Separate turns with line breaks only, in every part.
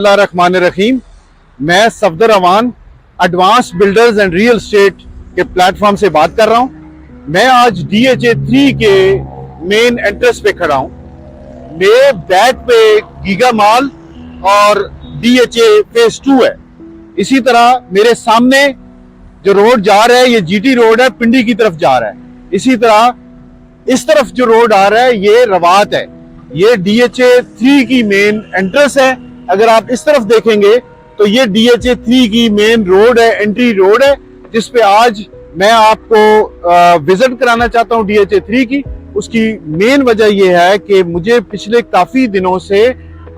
रहीम। मैं Safdar Awan advance builders and real estate के platform से बात कर रहा हूं। मैं आज DHA 3 के मेन एंट्रेंस पे खड़ा हूं। मेरे बैक पे गीगा मॉल और DHA फेज 2 है। इसी तरह मेरे सामने जो रोड जा रहा है ये GT रोड है, पिंडी की तरफ जा रहा है। इसी तरह इस तरफ जो रोड आ रहा है ये रवात है। ये DHA 3 की मेन एंट्रेंस है। अगर आप इस तरफ देखेंगे तो ये DHA 3 की मेन रोड है, एंट्री रोड है, जिसपे आज मैं आपको विजिट कराना चाहता हूं DHA 3 की। उसकी मेन वजह यह है कि मुझे पिछले काफी दिनों से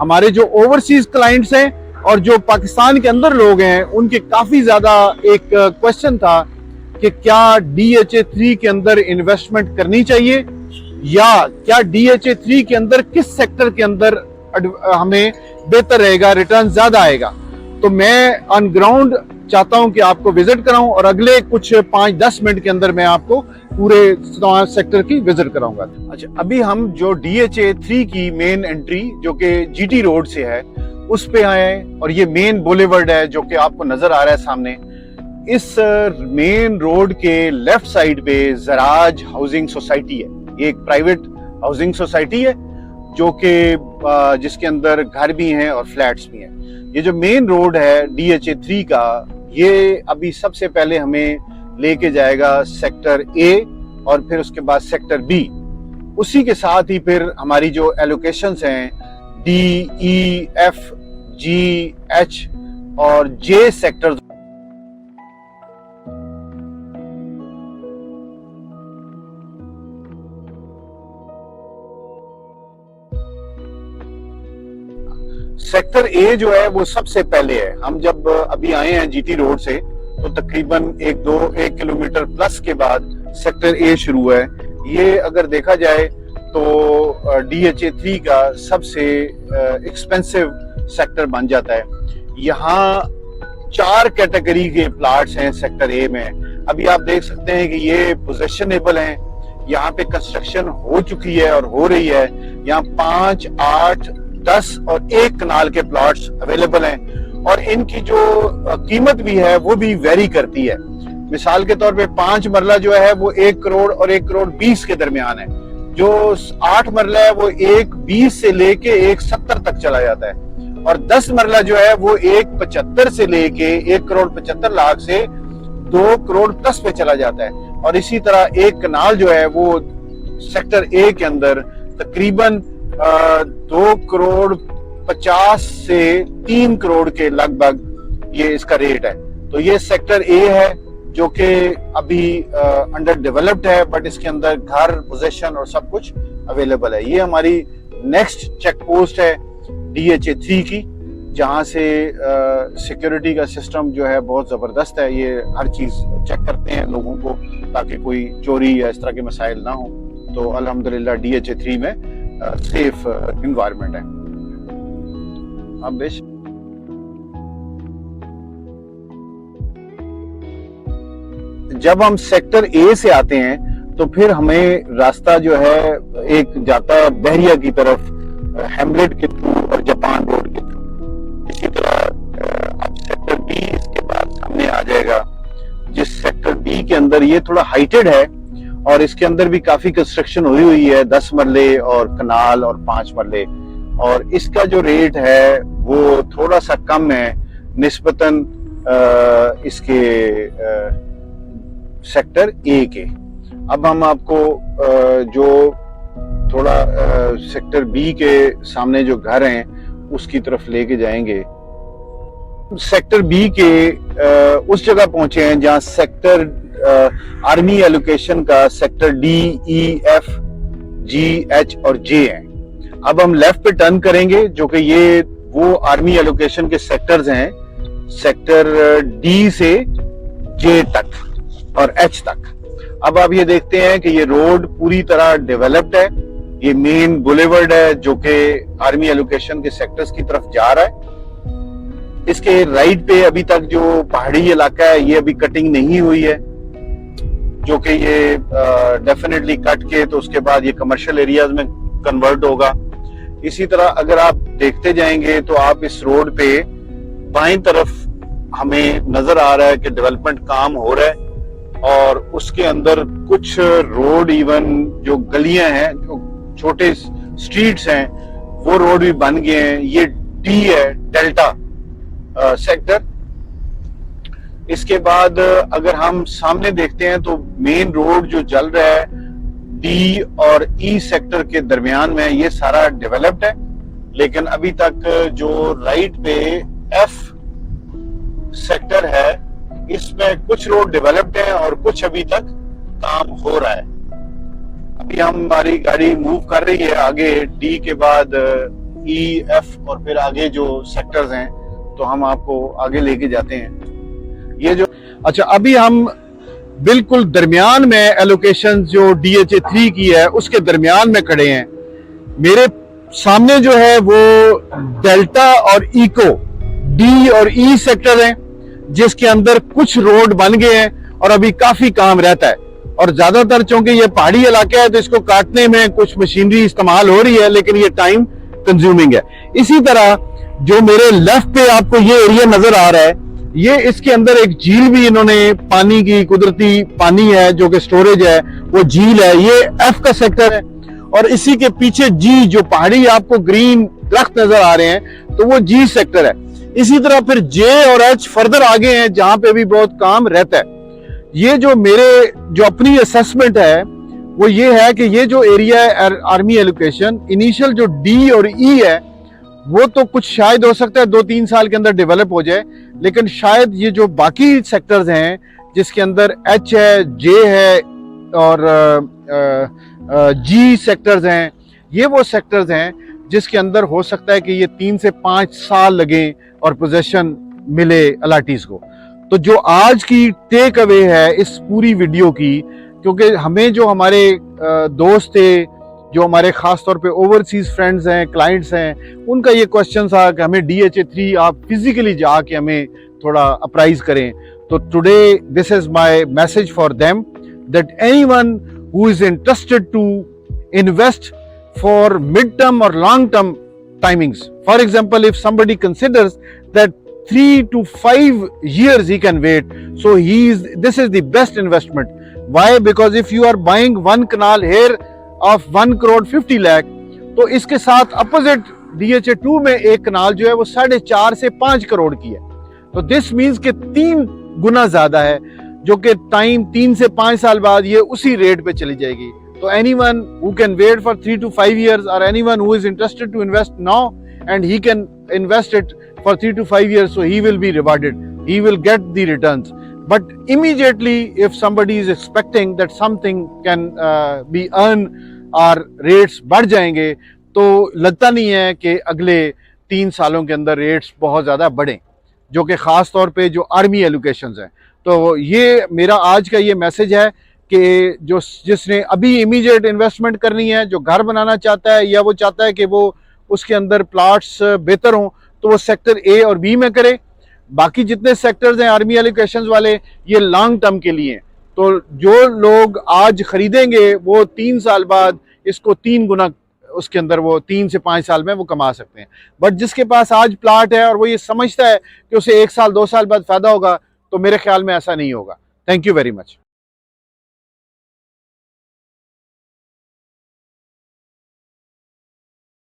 हमारे जो ओवरसीज क्लाइंट्स हैं और जो पाकिस्तान के अंदर लोग हैं उनके काफी ज्यादा एक क्वेश्चन था कि क्या DHA 3 के अंदर इन्वेस्टमेंट करनी चाहिए या क्या DHA 3 के अंदर किस सेक्टर के अंदर हमें बेहतर रहेगा, रिटर्न ज्यादा आएगा। तो मैं ऑन ग्राउंड चाहता हूं कि आपको विजिट कराऊं और अगले कुछ 5-10 मिनट के अंदर मैं आपको पूरे सेक्टर की विजिट कराऊंगा। अच्छा, अभी हम जो DHA 3 की मेन एंट्री जो कि GT रोड से है उस पे आए और ये मेन बुलेवर्ड है जो कि आपको नजर आ रहा है सामने। इस मेन रोड के लेफ्ट साइड पे जराज हाउसिंग सोसाइटी है। ये एक प्राइवेट हाउसिंग सोसाइटी है जो कि जिसके अंदर घर भी हैं और फ्लैट्स भी हैं। ये जो मेन रोड है DHA 3 का, ये अभी सबसे पहले हमें लेके जाएगा सेक्टर A और फिर उसके बाद सेक्टर B। उसी के साथ ही फिर हमारी जो एलोकेशंस हैं D, E, F, G, H और J सेक्टर सेक्टर A जो है वो सबसे पहले है। हम जब अभी आए हैं GT रोड से तो तकरीबन 1 किलोमीटर प्लस के बाद सेक्टर A शुरू है। ये अगर देखा जाए तो DHA 3 का सबसे एक्सपेंसिव सेक्टर बन जाता है। यहाँ 4 कैटेगरी के प्लॉट्स हैं सेक्टर A में। अभी आप देख सकते हैं कि ये पोजेशनेबल हैं। यहाँ पे कंस्ट्रक्शन हो चुकी है और हो रही है। यहाँ 5, 8, 10 और 1 कनाल के प्लॉट्स अवेलेबल हैं और इनकी जो कीमत भी है वो भी वेरी करती है। मिसाल के तौर पे 5 मरला जो है वो 1 करोड़ और 1 करोड़ 20 के दरमियान है। जो 8 मरला है वो 1,20 से लेके 1,70 तक चला जाता है और 10 मरला जो है वो 1,75 से लेके 1 करोड़ 75 लाख से 2 करोड़ 10 पे चला जाता है। और इसी तरह 1 कनाल जो है वो सेक्टर A के अंदर तकरीबन 2 करोड़ 50 से 3 करोड़ के लगभग ये इसका रेट है। तो ये सेक्टर A है जो कि अभी अंडर डेवलप्ड है, बट इसके अंदर घर, पोजेशन और सब कुछ अवेलेबल है। ये हमारी नेक्स्ट चेक पोस्ट है DHA 3 की, जहां से सिक्योरिटी का सिस्टम जो है बहुत जबरदस्त है। ये हर चीज चेक करते हैं लोगों को ताकि कोई चोरी या इस तरह के मसाइल ना हो। तो अल्हम्दुलिल्लाह DHA 3 में सेफ एनवायरनमेंट है। अब जब हम सेक्टर A से आते हैं तो फिर हमें रास्ता जो है एक जाता है बहरिया की तरफ, हैमलेट के थ्रू और जापान रोड के थ्रू। इसी तरह अब सेक्टर B इसके बाद सामने आ जाएगा, जिस सेक्टर B के अंदर ये थोड़ा हाइटेड है और इसके अंदर भी काफी कंस्ट्रक्शन हुई है, 10 मरले और कनाल और 5 मरले। और इसका जो रेट है वो थोड़ा सा कम है निस्बतन इसके सेक्टर A के। अब हम आपको जो थोड़ा सेक्टर B के सामने जो घर हैं उसकी तरफ लेके जाएंगे। सेक्टर B के उस जगह पहुंचे हैं जहां सेक्टर आर्मी एलोकेशन का sector D, E, F, G, H और J है। अब हम लेफ्ट पे टर्न करेंगे जो कि ये वो आर्मी एलोकेशन के सेक्टर्स हैं, सेक्टर D से J तक और H तक। अब आप ये देखते हैं कि ये रोड पूरी तरह डेवलप्ड है। ये मेन बुलेवर्ड है जो कि आर्मी एलोकेशन के सेक्टर्स की तरफ जा रहा है। इसके राइट पे अभी तक जो पहाड़ी इलाका है ये अभी कटिंग नहीं हुई है, जो कि ये डेफिनेटली कट के तो उसके बाद ये कमर्शियल एरियाज में कन्वर्ट होगा। इसी तरह अगर आप देखते जाएंगे तो आप इस रोड पे बाईं तरफ हमें नजर आ रहा है कि डेवलपमेंट काम हो रहा है और उसके अंदर कुछ रोड इवन जो गलियां हैं, जो छोटे स्ट्रीट्स हैं, वो रोड भी बन गए हैं। ये डी है, डेल्टा सेक्टर। इसके बाद अगर हम सामने देखते हैं तो मेन रोड जो चल रहा है डी और ई सेक्टर के दरमियान में, ये सारा डेवलप्ड है, लेकिन अभी तक जो राइट पे एफ सेक्टर है इसमें कुछ रोड डेवलप्ड है और कुछ अभी तक काम हो रहा है। अभी हमारी गाड़ी मूव कर रही है आगे डी के बाद ई, एफ और फिर आगे जो सेक्टर्स हैं, तो हम आपको आगे लेके जाते हैं। ये जो अच्छा, अभी हम बिल्कुल दरमियान में एलोकेशन जो DHA 3 की है उसके दरमियान में खड़े हैं। मेरे सामने जो है वो डेल्टा और इको डी और ई सेक्टर हैं, जिसके अंदर कुछ रोड बन गए हैं और अभी काफी काम रहता है। और ज्यादातर चूंकि ये पहाड़ी इलाका है तो इसको काटने में कुछ मशीनरी इस्तेमाल हो रही है, लेकिन ये टाइम कंज्यूमिंग है। इसी तरह जो मेरे लेफ्ट पे आपको ये एरिया नजर आ रहा है, ये इसके अंदर एक झील भी इन्होंने, पानी की कुदरती पानी है जो कि स्टोरेज है, वो झील है। ये एफ का सेक्टर है और इसी के पीछे जी, जो पहाड़ी आपको ग्रीन दरख्त नजर आ रहे हैं, तो वो जी सेक्टर है। इसी तरह फिर जे और एच फर्दर आगे हैं जहां पे भी बहुत काम रहता है। ये जो मेरे जो अपनी असेसमेंट है वो ये है कि ये जो एरिया है आर्मी एलोकेशन, इनिशियल जो डी और ई है वो तो कुछ शायद हो सकता है 2-3 साल के अंदर डेवलप हो जाए, लेकिन शायद ये जो बाकी सेक्टर्स हैं जिसके अंदर एच है, जे है और जी सेक्टर्स हैं, ये वो सेक्टर्स हैं जिसके अंदर हो सकता है कि ये 3 से 5 साल लगे और पोजीशन मिले अलाटीज को। तो जो आज की टेक अवे है इस पूरी वीडियो की, क्योंकि हमें जो हमारे दोस्त थे, जो हमारे खास तौर पे ओवरसीज फ्रेंड्स हैं, क्लाइंट्स हैं, उनका ये क्वेश्चन था कि हमें DHA 3 आप फिजिकली जाके हमें थोड़ा अप्राइज करें। तो today this is my message for them that anyone who is interested to invest for mid-term or long-term timings. For example, if somebody considers that 3 to 5 years he can wait, so this is the best investment. Why? Because if you are buying one canal here of 1 crore 50 lakh, तो इसके साथ opposite DHA 2 में एक कनाल जो है वो 4.5 से 5 करोड़ की है। तो this means कि 3 गुना ज्यादा है, जो कि टाइम 3 से 5 साल बाद ये उसी रेट पे चली जाएगी। So anyone who can wait for 3 to 5 years, or anyone who is interested to invest now and he can invest it for 3 to 5 years, so he will be rewarded. He will get the returns. But immediately, if somebody is expecting that something can be earned और rates बढ़ जाएंगे, तो लगता नहीं है कि अगले 3 सालों के अंदर रेट्स बहुत ज़्यादा बढ़ें, जो कि ख़ास तौर पे जो आर्मी एलोकेशंस हैं। तो ये मेरा आज का ये मैसेज है कि जो जिसने अभी इमीडिएट इन्वेस्टमेंट करनी है, जो घर बनाना चाहता है या वो चाहता है कि वो उसके अंदर प्लाट्स बेहतर हों, तो वो सेक्टर ए और बी में करे। बाकी जितने सेक्टर्स हैं आर्मी एलोकेशंस वाले, ये लॉन्ग टर्म के लिए हैं। तो जो लोग आज खरीदेंगे वो 3 साल बाद इसको 3 गुना उसके अंदर वो 3 से 5 साल में वो कमा सकते हैं। बट जिसके पास आज प्लाट है और वो ये समझता है कि उसे 1 साल 2 साल बाद फायदा होगा, तो मेरे ख्याल में ऐसा नहीं होगा। Thank you very much.